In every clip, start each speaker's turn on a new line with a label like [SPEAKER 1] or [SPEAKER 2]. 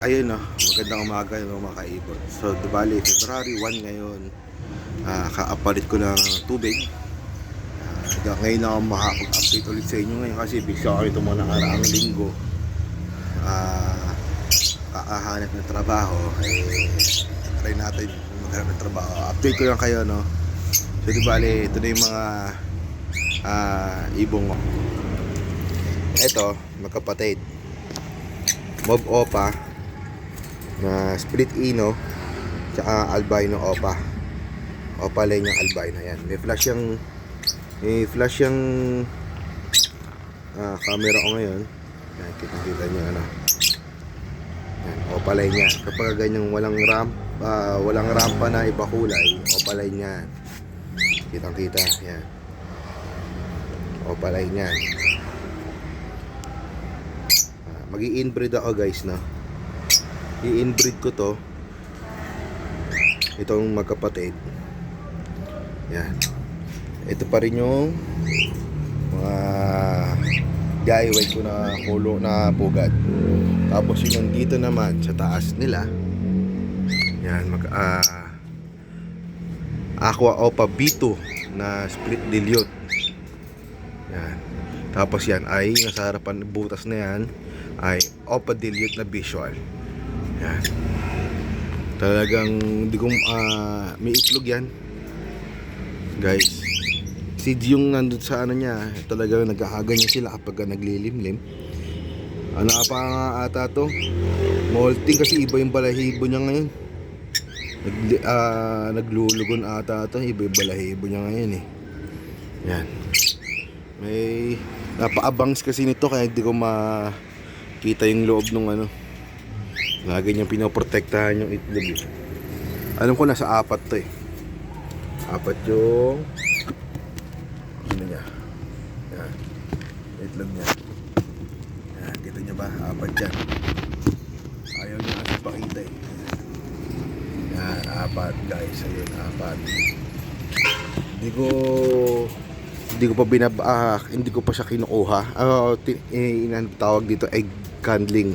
[SPEAKER 1] Ayun magandang umaga mga kaibon. So, bali, February 1 ngayon. Kaapalit ko ng tubig. Ngayon ako makakapag-update ulit sa inyo ngayon kasi busy ako ito mga nakaraang linggo. Kakahanap ng trabaho. Try natin maghanap ng trabaho. Update ko lang kayo, no? So, bali, ito na yung mga ibong. Ito, magkapatid. Mob Opa na split ino tsaka albino opa line yung albino. Yan, may flash yung camera ko ngayon. Yan, kita nyo yan, opa line yan. Kapag ganyang walang rampa na iba kulay, opa line yan, kitang kita. Yan, opa line yan. Mag-i-inbreed ako guys, no? I-inbreed ko to, itong magkapatid. Yan, ito pa rin yung mga DIY ko na kulo na pugad. Tapos yung dito naman sa taas nila, yan, Aqua Opa B2 na split dilute. Yan, tapos yan ay nasa harapan, butas na yan ay Opa dilute na visual. Yan, talagang hindi ko may itlog yan guys. Seed yung nandun sa ano niya, talagang nagkakaganyan sila kapag naglilimlim. Ano pa nga ata to, molting kasi iba yung balahibo niya ngayon. Naglulugon ata to, iba yung balahibo niya ngayon eh. Yan, may napaabangs kasi nito kaya hindi ko makita yung loob nung ano. Lagi niyang pinoprotektahan yung itlog eh. Alam ko nasa 4 to eh. 4 yung ano niya. Yan, itlog niya. Yan, kita niyo ba? 4 yan. Ayaw niya kasi pakita eh. Yan, 4 guys. Ayun, 4. Hindi ko pa siya kinukuha. Tawag dito egg handling.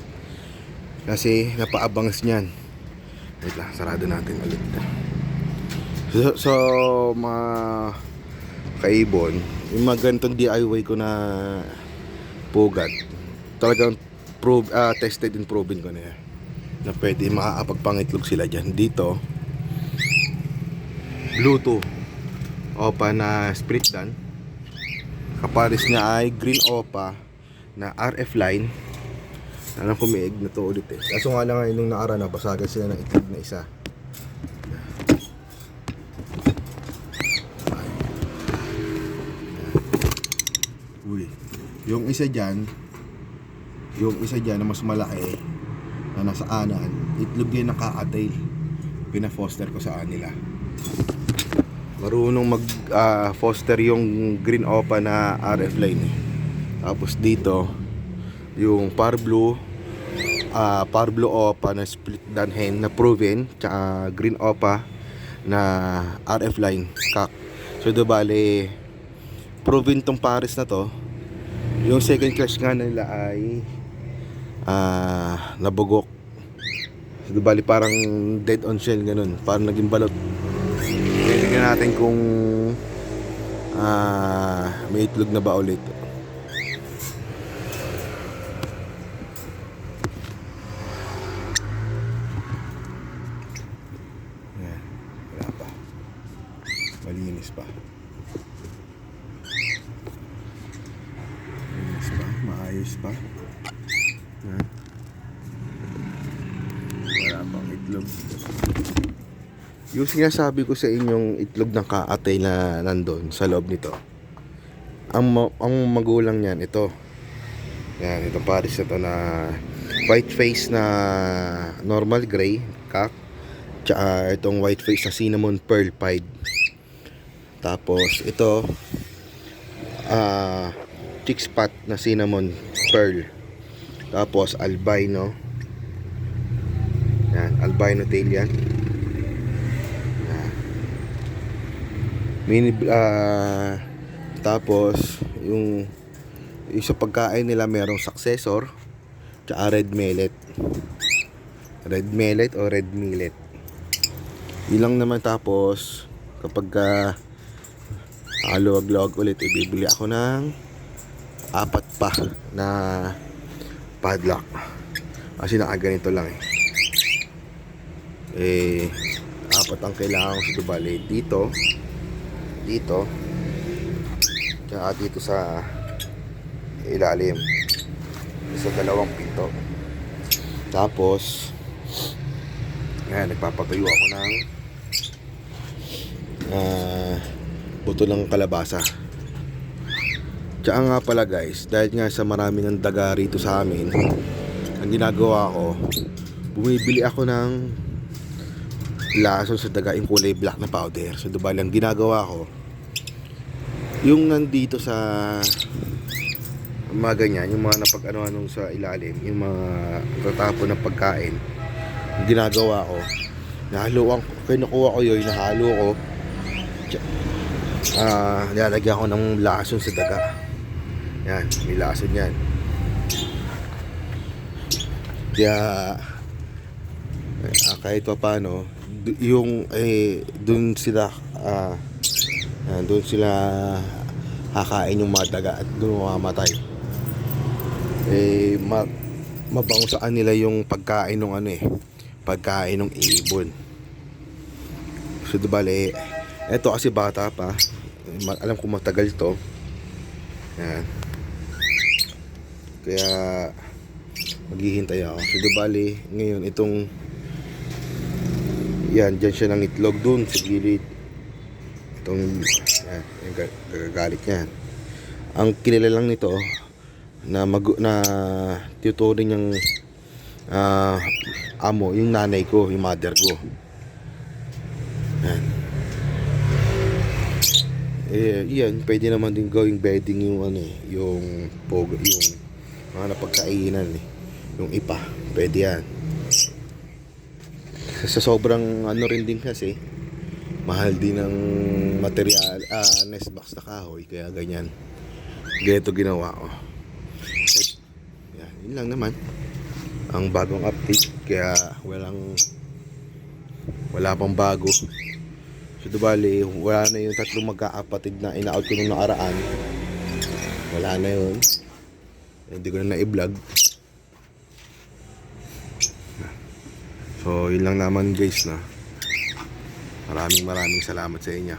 [SPEAKER 1] Kasi napaabangs niyan. Wait lang, sarado natin ulit. So mga kaibon, yung mga ganitong DIY ko na pugad, talagang tested and proven ko na yan, na pwede makakapagpangitlog sila dyan. Dito, Bluetooth Opa na split dan. Kapares niya ay Green Opa na RF line. Alam ko may egg na to ulit eh. Kaso nga lang ngayon nung nakaraan basagan sila ng itlog na isa. Uy, yung isa dyan na mas malaki na nasa anan, itlog yan ng kakatail. Pina-foster ko sa anila. Marunong mag-foster yung Green Opa na RF line eh. Tapos dito yung Parblo Opa na split dan hen na proven, tsaka Green Opa na RF line kak. So bale proven tong pares na to. Yung second class nga nila ay nabugok. So bale parang dead on shell ganun, parang naging balot. Tingnan natin kung may itlog na ba ulit. Malinis pa, maayos pa. Wala pang itlog. Yung sinasabi ko sa inyong itlog ng kaatay na nandun sa loob nito, ang magulang niyan ito. Yan, itong pares na to na white face na normal gray kak, tsaka itong white face na cinnamon pearl pied. Tapos ito chick spot na cinnamon pearl. Tapos albino. Yan, albino tail yan. Tapos yung sa pagkain nila merong successor tsaka red mellet. red millet o red millet. Yun lang naman. Tapos kapag luwag-luwag ulit, ibibili ako ng 4 pa na padlock. Kasi nakaganito lang eh 4 ang kailangan ko sa Dubali. Dito, tsaka dito sa ilalim, sa 2 pinto. Tapos ngayon nagpapatuyo ako ng buto ng kalabasa. Tsaka nga pala guys, dahil nga sa marami ng daga rito sa amin, ang ginagawa ko, bumibili ako ng lason sa daga, yung kulay black na powder. So diba lang ginagawa ko, yung nandito sa mga ganyan, yung mga napag-ano-anong sa ilalim, yung mga tatapon ng pagkain, yung ginagawa ko, nahaluan ko, kinukuha ko yun, nahalo ko, nilalagyan ko ng lason sa daga. Yan, may lason yan. Kaya kahit pa paano, yung doon sila kakain yung mga daga at doon mamamatay. Mabango sa kanila yung pagkain ng pagkain ng ibon. So bale, eto kasi bata pa, alam ko matagal to. Yan. Kaya maghihintay ako. So bale, ngayon itong yan, dyan siya ng itlog dun sa gilid. Itong yan, yung gagalit yan. Ang kilala lang nito na tuturing yung amo, yung nanay ko, yung mother ko. Yan. Yan, pwede naman din gawing bedding yung yung mga napagkainan yung ipa, pwede yan. Sa sobrang rin din kasi, mahal din ng material, nest box na kahoy, kaya ganyan. Ganito ginawa ko. Yan, yun lang naman ang bagong update, kaya wala pang bago. So bali, wala na yung 3 magkakapatid na ina-out ko nung nakaraan. Wala na yun, hindi ko na i-vlog. So yun lang naman guys, na maraming salamat sa inyo.